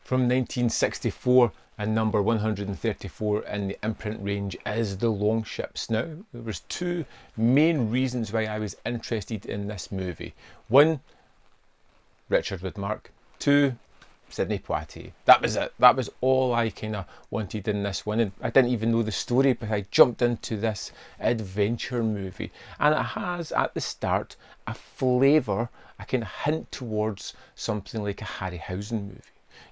From 1964 and number 134 in the Imprint range is The Longships. Now, there was two main reasons why I was interested in this movie. One, Richard Widmark. Two, Sidney Poitier. That was it. That was all I kind of wanted in this one. And I didn't even know the story, but I jumped into this adventure movie. And it has, at the start, a flavour, a kind of hint towards something like a Harryhausen movie.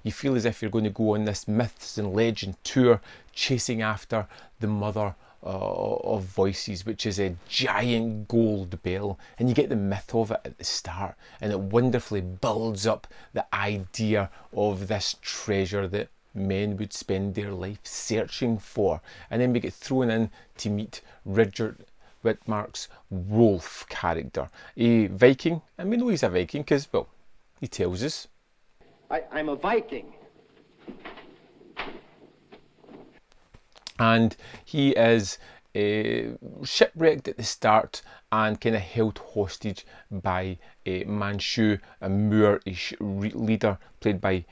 You feel as if you're going to go on this myths and legend tour chasing after the mother of voices, which is a giant gold bell, and you get the myth of it at the start, and it wonderfully builds up the idea of this treasure that men would spend their life searching for. And then we get thrown in to meet Richard Widmark's Rolf character, a Viking, and we know he's a Viking because, well, he tells us. I'm a Viking. And he is shipwrecked at the start and kind of held hostage by a Manchu, a Moorish leader played by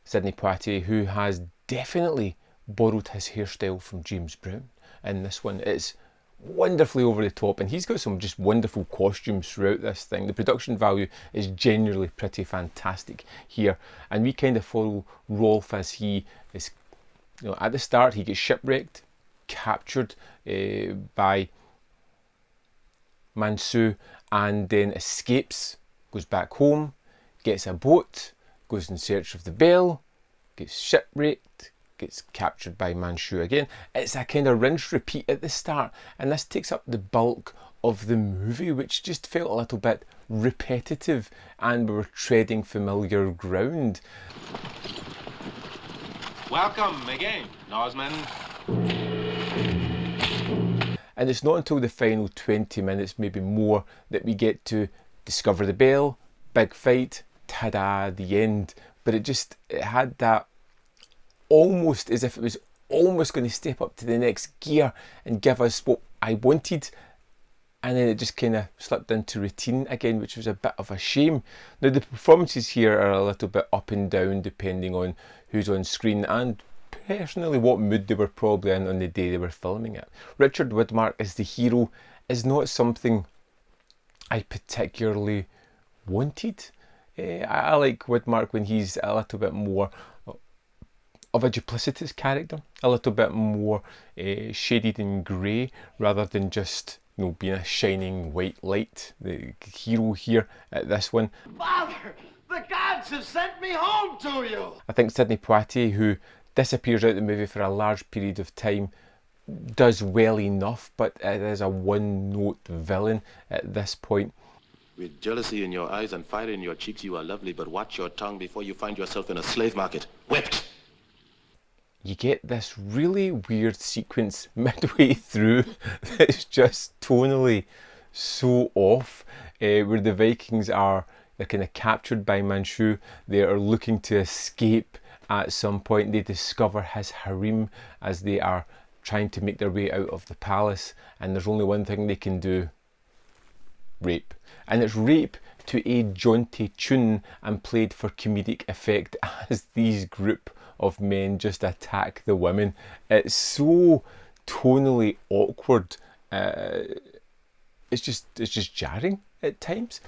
Sidney Poitier, who has definitely borrowed his hairstyle from James Brown in this one. It's wonderfully over the top, and he's got some just wonderful costumes throughout this thing. The production value is generally pretty fantastic here, and we kind of follow Rolf as he is, you know, at the start he gets shipwrecked, captured by Manchu, and then escapes, goes back home, gets a boat, goes in search of the bell, gets shipwrecked, gets captured by Manchu again. It's a kind of rinse repeat at the start, and this takes up the bulk of the movie, which just felt a little bit repetitive, and we were treading familiar ground. Welcome again, Norseman. And it's not until the final 20 minutes, maybe more, that we get to discover the bell, big fight, ta-da, the end. But it had that almost as if it was almost going to step up to the next gear and give us what I wanted, and then it just kind of slipped into routine again, which was a bit of a shame. Now, the performances here are a little bit up and down depending on who's on screen and personally what mood they were probably in on the day they were filming it. Richard Widmark as the hero is not something I particularly wanted. I like Widmark when he's a little bit more of a duplicitous character, a little bit more shaded in grey, rather than just, you know, being a shining white light. The hero here at this one. Father, the gods have sent me home to you! I think Sidney Poitier, who disappears out the movie for a large period of time, does well enough, but it is a one-note villain at this point. With jealousy in your eyes and fire in your cheeks, you are lovely, but watch your tongue before you find yourself in a slave market. Whipped! You get this really weird sequence midway through that's just tonally so off, where the Vikings they're kind of captured by Manchu. They are looking to escape at some point. They discover his harem as they are trying to make their way out of the palace, and there's only one thing they can do: rape. And it's rape to a jaunty tune and played for comedic effect as these group of men just attack the women. It's so tonally awkward. It's just jarring at times.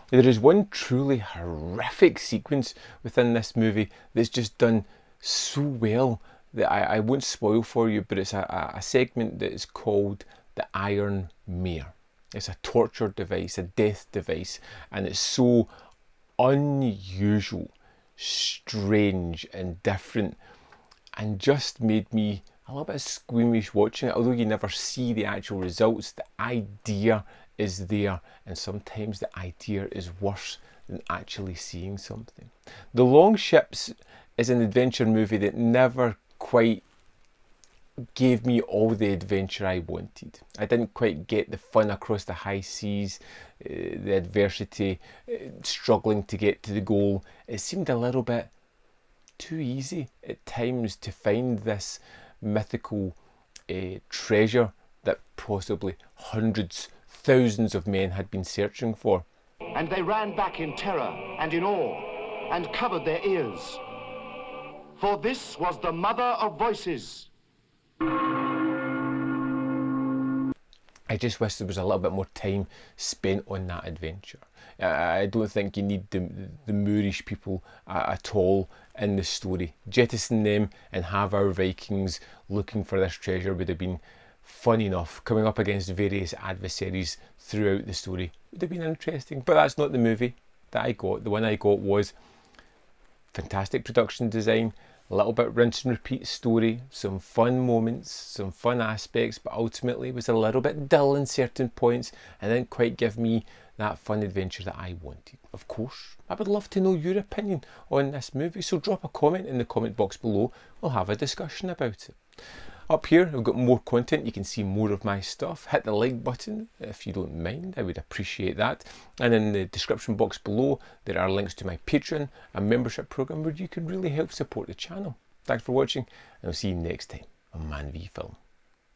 There is one truly horrific sequence within this movie that's just done so well that I won't spoil for you, but it's a segment that is called the Iron Mare. It's a torture device, a death device, and it's so unusual, strange and different, and just made me a little bit squeamish watching it. Although you never see the actual results, the idea is there, and sometimes the idea is worse than actually seeing something. The Longships is an adventure movie that never quite gave me all the adventure I wanted. I didn't quite get the fun across the high seas, the adversity, struggling to get to the goal. It seemed a little bit too easy at times to find this mythical treasure that possibly hundreds, thousands of men had been searching for. And they ran back in terror and in awe and covered their ears. For this was the mother of voices. I just wish there was a little bit more time spent on that adventure. I don't think you need the Moorish people at all in the story. Jettison them and have our Vikings looking for this treasure would have been fun enough. Coming up against various adversaries throughout the story would have been interesting. But that's not the movie that I got. The one I got was fantastic production design, a little bit rinse and repeat story, some fun moments, some fun aspects, but ultimately was a little bit dull in certain points and didn't quite give me that fun adventure that I wanted. Of course, I would love to know your opinion on this movie, so drop a comment in the comment box below. We'll have a discussion about it. Up here, I've got more content. You can see more of my stuff. Hit the like button if you don't mind. I would appreciate that. And in the description box below, there are links to my Patreon and membership program where you can really help support the channel. Thanks for watching, and I'll see you next time on Man v Film.